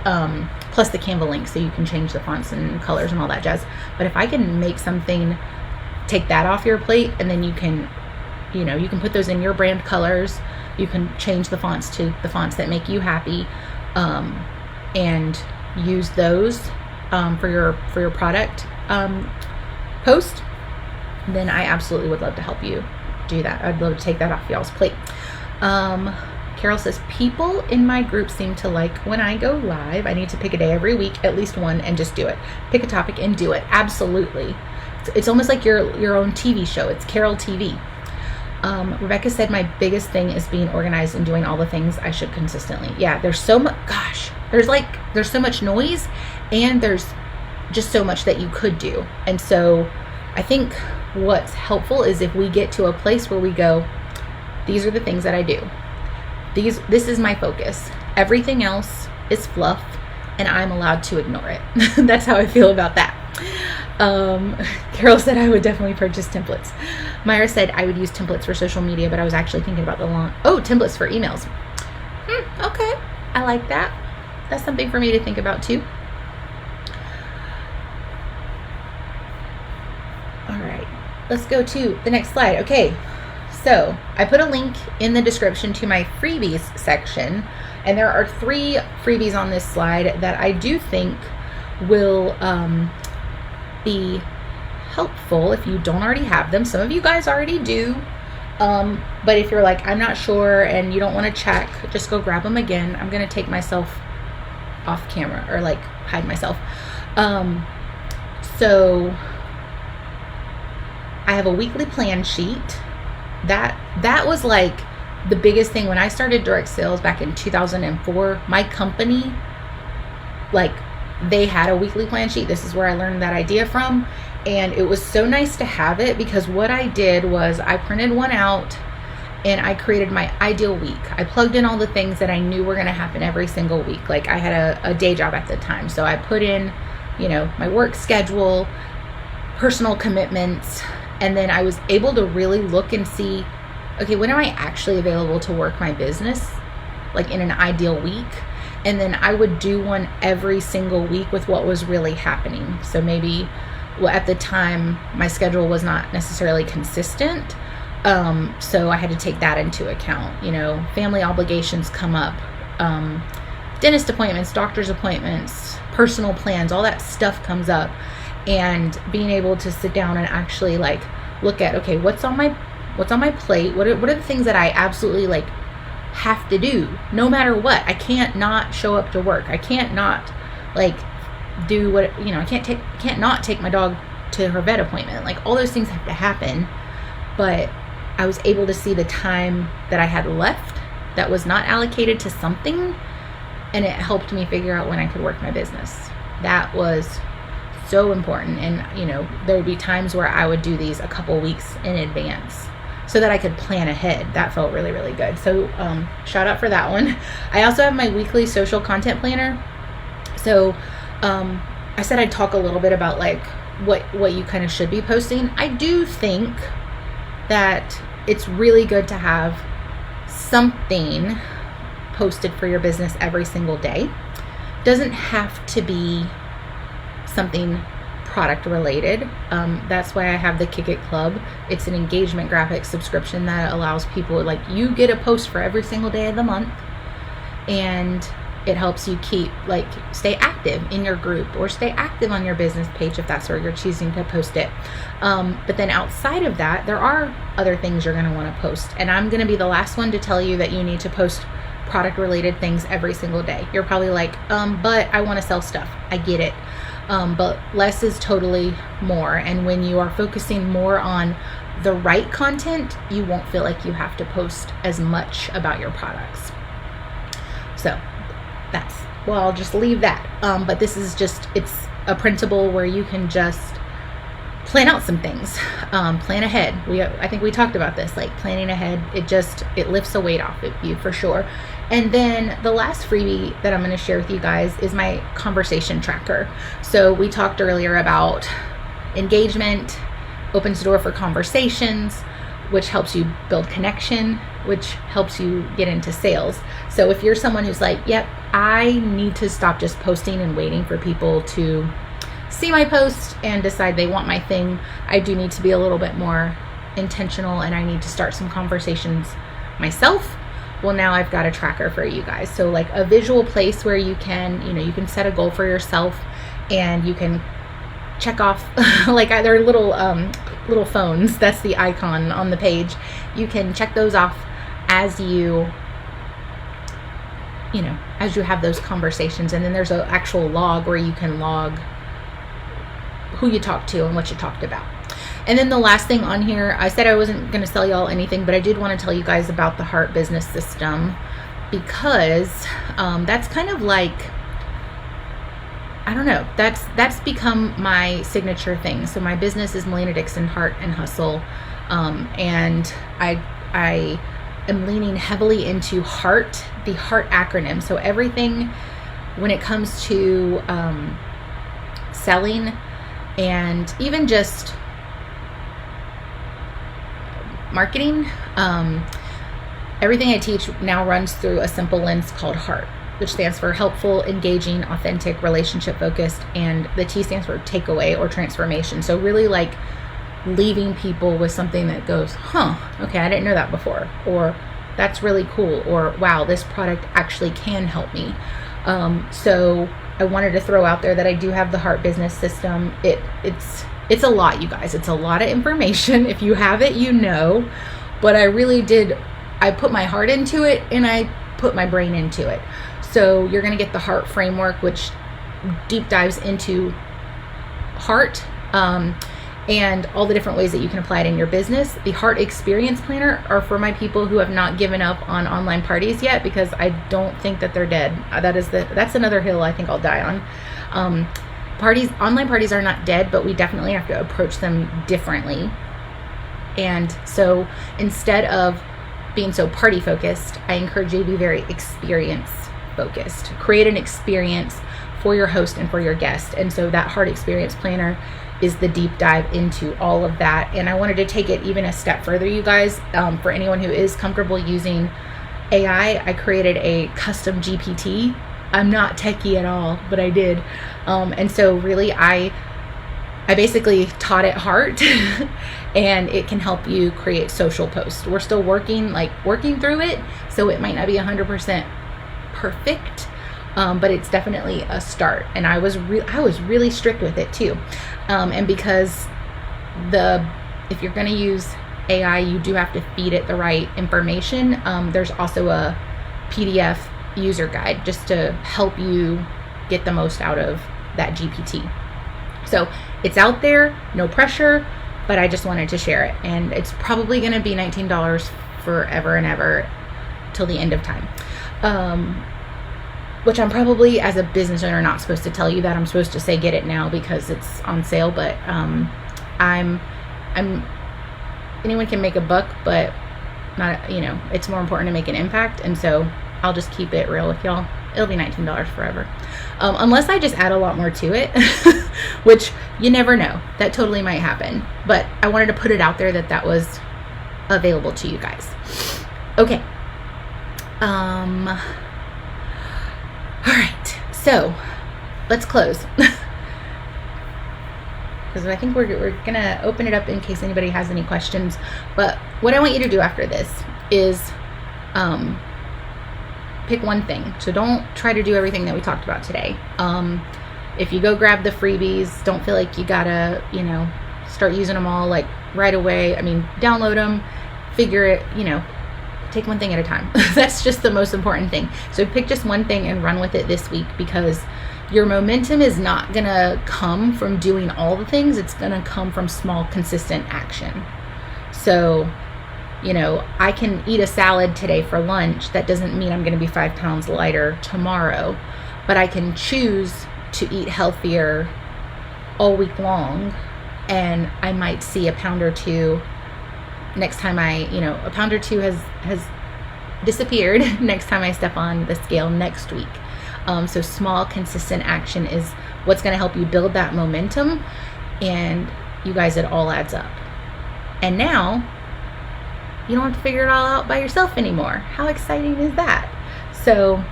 Plus the Canva link, so you can change the fonts and colors and all that jazz. But if I can make something, take that off your plate, and then you can, you know, you can put those in your brand colors. You can change the fonts to the fonts that make you happy, and use those for your product post. Then I absolutely would love to help you do that. I'd love to take that off y'all's plate. Carol says, people in my group seem to like when I go live. I need to pick a day every week, at least one, and just do it. Pick a topic and do it. Absolutely. It's almost like your own TV show. It's Carol TV. Rebecca said, my biggest thing is being organized and doing all the things I should consistently. Yeah, there's so much, gosh, there's so much noise, and there's just so much that you could do. And so I think what's helpful is if we get to a place where we go, these are the things that I do. This is my focus. Everything else is fluff, and I'm allowed to ignore it. That's how I feel about that. Carol said, I would definitely purchase templates. Myra said, I would use templates for social media, but I was actually thinking about templates for emails. Okay. I like that. That's something for me to think about too. All right, let's go to the next slide. Okay. So I put a link in the description to my freebies section, and there are 3 freebies on this slide that I do think will be helpful if you don't already have them. Some of you guys already do, but if you're like, I'm not sure and you don't want to check, just go grab them again. I'm gonna take myself off camera, or like hide myself. So I have a weekly plan sheet. That was like the biggest thing when I started direct sales back in 2004. My company, like, they had a weekly plan sheet. This is where I learned that idea from, and it was so nice to have it, because what I did was I printed one out and I created my ideal week. I plugged in all the things that I knew were going to happen every single week. Like, I had a day job at the time, so I put in, you know, my work schedule, personal commitments, and then I was able to really look and see, okay, when am I actually available to work my business, like in an ideal week? And then I would do one every single week with what was really happening. So maybe, well, at the time, my schedule was not necessarily consistent. So I had to take that into account. You know, family obligations come up, dentist appointments, doctor's appointments, personal plans, all that stuff comes up. And being able to sit down and actually like look at, okay, what's on my plate? What are the things that I absolutely like have to do no matter what? I can't not show up to work. I can't not like do what, you know, I can't not take my dog to her vet appointment. Like, all those things have to happen. But I was able to see the time that I had left that was not allocated to something, and it helped me figure out when I could work my business. That was so important. And, you know, there would be times where I would do these a couple weeks in advance so that I could plan ahead. That felt really, really good. So shout out for that one. I also have my weekly social content planner. So I said I'd talk a little bit about like what you kind of should be posting. I do think that it's really good to have something posted for your business every single day. Doesn't have to be something product related. That's why I have the Kick It Club. It's an engagement graphic subscription that allows people, like, you get a post for every single day of the month, and it helps you stay active in your group or stay active on your business page if that's where you're choosing to post it. But then outside of that, there are other things you're going to want to post, and I'm going to be the last one to tell you that you need to post product related things every single day. You're probably like, but I want to sell stuff. I get it. But less is totally more. And when you are focusing more on the right content, you won't feel like you have to post as much about your products. So I'll just leave that. But this is it's a printable where you can just plan out some things, plan ahead. I think we talked about this, like planning ahead. It lifts a weight off of you for sure. And then the last freebie that I'm going to share with you guys is my conversation tracker. So we talked earlier about engagement, opens the door for conversations, which helps you build connection, which helps you get into sales. So if you're someone who's like, yep, I need to stop just posting and waiting for people to see my post and decide they want my thing, I do need to be a little bit more intentional, and I need to start some conversations myself. Well, now I've got a tracker for you guys. So like a visual place where you can set a goal for yourself, and you can check off like they're little phones. That's the icon on the page. You can check those off as you have those conversations. And then there's an actual log where you can log who you talked to and what you talked about. And then the last thing on here, I said I wasn't going to sell y'all anything, but I did want to tell you guys about the Heart Business System, because that's kind of like, I don't know, that's become my signature thing. So my business is Melina Dixon Heart and Hustle, and I am leaning heavily into heart, the heart acronym. So everything when it comes to selling and even just marketing, everything I teach now runs through a simple lens called HEART, which stands for helpful, engaging, authentic, relationship focused, and the T stands for takeaway or transformation. So really like leaving people with something that goes, okay, I didn't know that before, or that's really cool, or wow, this product actually can help me. So I wanted to throw out there that I do have the Heart Business System. It's a lot, you guys. It's a lot of information. If you have it, you know. But I put my heart into it, and I put my brain into it. So you're going to get the Heart Framework, which deep dives into heart, and all the different ways that you can apply it in your business. The Heart Experience Planner are for my people who have not given up on online parties yet, because I don't think that they're dead. That's another hill I think I'll die on. Online parties are not dead, but we definitely have to approach them differently. And so instead of being so party focused, I encourage you to be very experience focused. Create an experience for your host and for your guest. And so that Heart Experience Planner is the deep dive into all of that. And I wanted to take it even a step further, you guys. For anyone who is comfortable using AI, I created a custom GPT. I'm not techie at all, but I did. And so really I basically taught it Heart and it can help you create social posts. We're still working through it, so it might not be 100% perfect, but it's definitely a start. And I was really strict with it too. And because if you're going to use AI, you do have to feed it the right information. There's also a PDF user guide just to help you get the most out of that GPT. So it's out there, no pressure, but I just wanted to share it. And it's probably going to be $19 forever and ever till the end of time. Which I'm probably, as a business owner, not supposed to tell you that. I'm supposed to say get it now because it's on sale, but anyone can make a buck, but not, it's more important to make an impact. And so I'll just keep it real with y'all. It'll be $19 forever. Unless I just add a lot more to it, which you never know. That totally might happen. But I wanted to put it out there that was available to you guys. Okay. All right. So let's close. Because I think we're going to open it up in case anybody has any questions. But what I want you to do after this is pick one thing. So don't try to do everything that we talked about today. If you go grab the freebies, don't feel like you gotta, start using them all like right away. I mean, download them, figure it, take one thing at a time. That's just the most important thing. So pick just one thing and run with it this week, because your momentum is not gonna come from doing all the things. It's gonna come from small, consistent action. So I can eat a salad today for lunch. That doesn't mean I'm going to be 5 pounds lighter tomorrow, but I can choose to eat healthier all week long and I might see a pound or two next time a pound or two has disappeared next time I step on the scale next week. So small, consistent action is what's going to help you build that momentum, and you guys, it all adds up. And now you don't have to figure it all out by yourself anymore. How exciting is that? So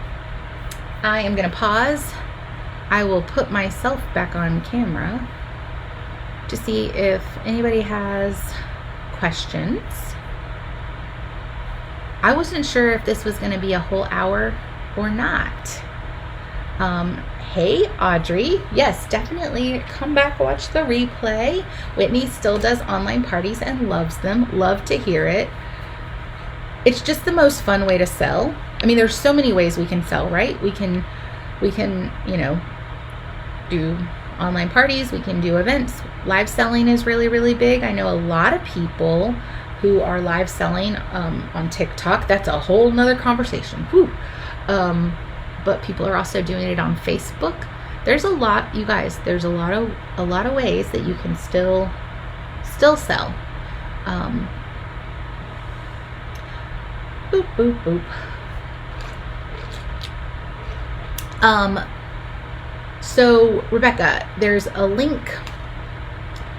I am going to pause. I will put myself back on camera to see if anybody has questions. I wasn't sure if this was going to be a whole hour or not. Hey, Audrey. Yes, definitely come back, watch the replay. Whitney still does online parties and loves them. Love to hear it. It's just the most fun way to sell. I mean, there's so many ways we can sell, right? We can, do online parties. We can do events. Live selling is really, really big. I know a lot of people who are live selling on TikTok. That's a whole nother conversation. Whew. But people are also doing it on Facebook. There's a lot, you guys. There's a lot of ways that you can still sell. Boop boop boop. So Rebecca, there's a link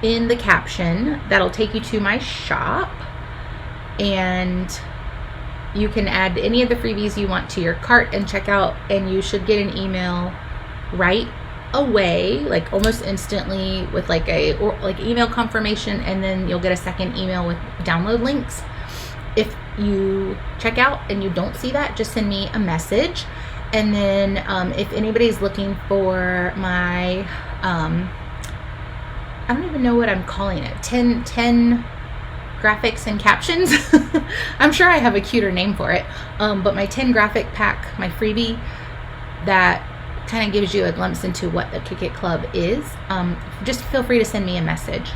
in the caption that'll take you to my shop, and you can add any of the freebies you want to your cart and check out, and you should get an email right away, like almost instantly, with like email confirmation, and then you'll get a second email with download links. If you check out and you don't see that, just send me a message. And then if anybody's looking for my I don't even know what I'm calling it, 10 graphics and captions. I'm sure I have a cuter name for it, but my 10 graphic pack, my freebie that kind of gives you a glimpse into what the Kick It Club is, just feel free to send me a message.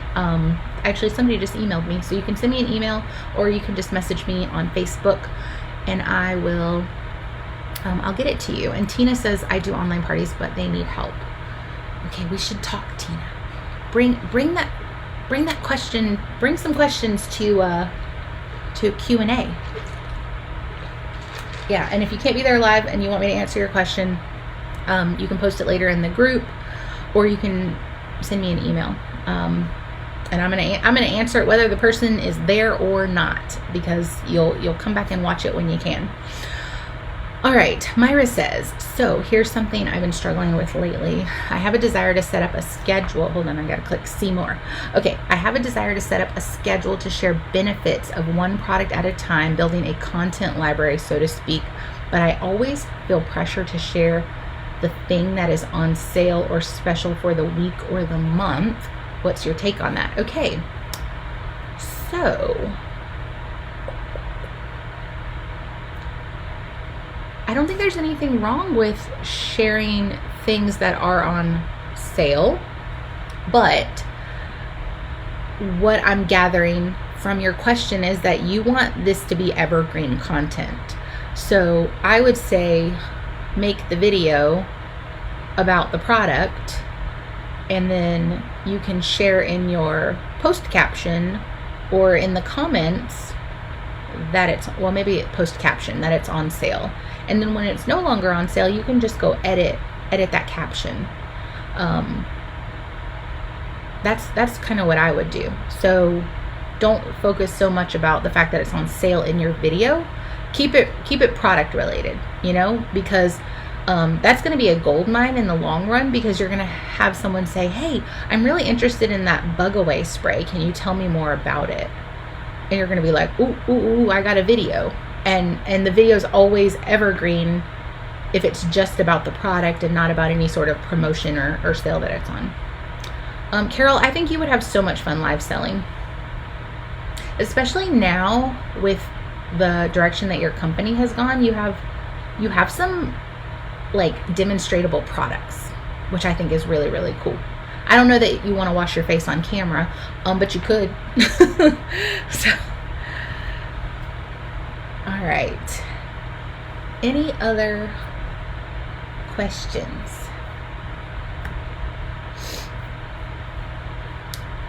Actually, somebody just emailed me, so you can send me an email, or you can just message me on Facebook, and I will I'll get it to you. And Tina says, I do online parties, but they need help. Okay, we should talk, Tina. Bring that question, bring some questions to Q&A. Yeah, and if you can't be there live and you want me to answer your question, you can post it later in the group, or you can send me an email. And I'm gonna answer it whether the person is there or not, because you'll come back and watch it when you can. All right, Myra says, so here's something I've been struggling with lately. I have a desire to set up a schedule. Hold on, I gotta click see more. Okay, I have a desire to set up a schedule to share benefits of one product at a time, building a content library, so to speak. But I always feel pressure to share the thing that is on sale or special for the week or the month. What's your take on that? Okay, so I don't think there's anything wrong with sharing things that are on sale, but what I'm gathering from your question is that you want this to be evergreen content. So I would say make the video about the product, and then you can share in your post caption or in the comments that it's, well, maybe post caption that it's on sale. And then when it's no longer on sale, you can just go edit that caption. That's kind of what I would do. So don't focus so much about the fact that it's on sale in your video. Keep it product related, because that's going to be a gold mine in the long run, because you're going to have someone say, hey, I'm really interested in that bug away spray. Can you tell me more about it? And you're going to be like, ooh, I got a video. And the video is always evergreen if it's just about the product and not about any sort of promotion or sale that it's on. Carol, I think you would have so much fun live selling, especially now with the direction that your company has gone. You have some like demonstratable products, which I think is really, really cool. I don't know that you want to wash your face on camera, but you could. So, all right. Any other questions?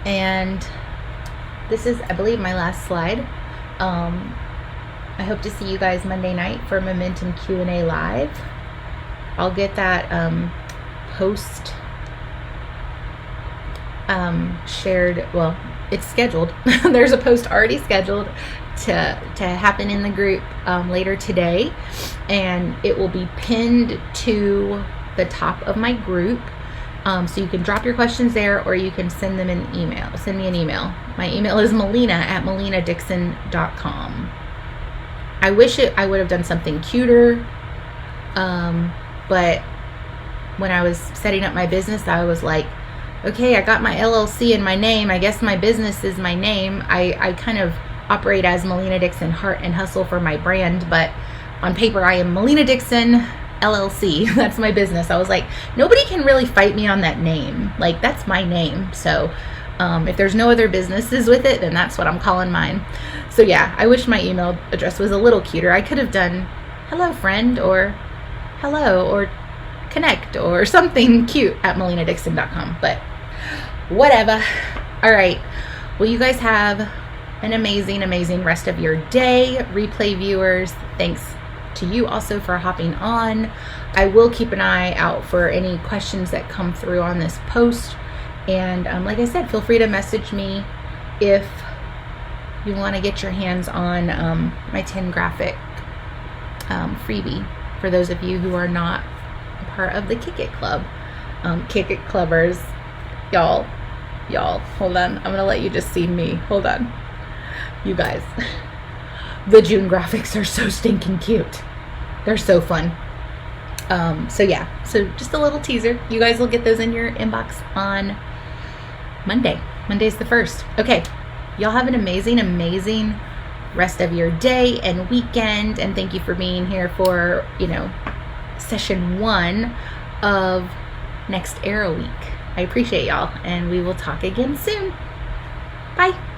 And this is, I believe, my last slide. I hope to see you guys Monday night for Momentum Q&A Live. I'll get that post shared. Well, it's scheduled. There's a post already scheduled to happen in the group later today, and it will be pinned to the top of my group. So you can drop your questions there, or you can send them an email. Send me an email. My email is melina@melinadixon.com. I wish I would have done something cuter, but when I was setting up my business, I was like, okay, I got my LLC in my name. I guess my business is my name. I kind of operate as Melina Dixon Heart and Hustle for my brand, but on paper I am Melina Dixon LLC. That's my business. I was like, nobody can really fight me on that name. Like, that's my name. So if there's no other businesses with it, then that's what I'm calling mine. So yeah, I wish my email address was a little cuter. I could have done hello friend, or hello, or connect, or something cute at melinadixon.com, but whatever. All right. Well, you guys have an amazing, amazing rest of your day. Replay viewers, thanks to you also for hopping on. I will keep an eye out for any questions that come through on this post. And like I said, feel free to message me if you want to get your hands on my 10 graphic freebie for those of you who are not a part of the Kick It Club. Kick It Clubbers, y'all, hold on. I'm going to let you just see me. Hold on. You guys, the June graphics are so stinking cute. They're so fun. So yeah, so just a little teaser. You guys will get those in your inbox on Monday. Monday's the 1st. Okay, y'all have an amazing, amazing rest of your day and weekend. And thank you for being here for, session 1 of Next Arrow Week. I appreciate y'all, and we will talk again soon. Bye.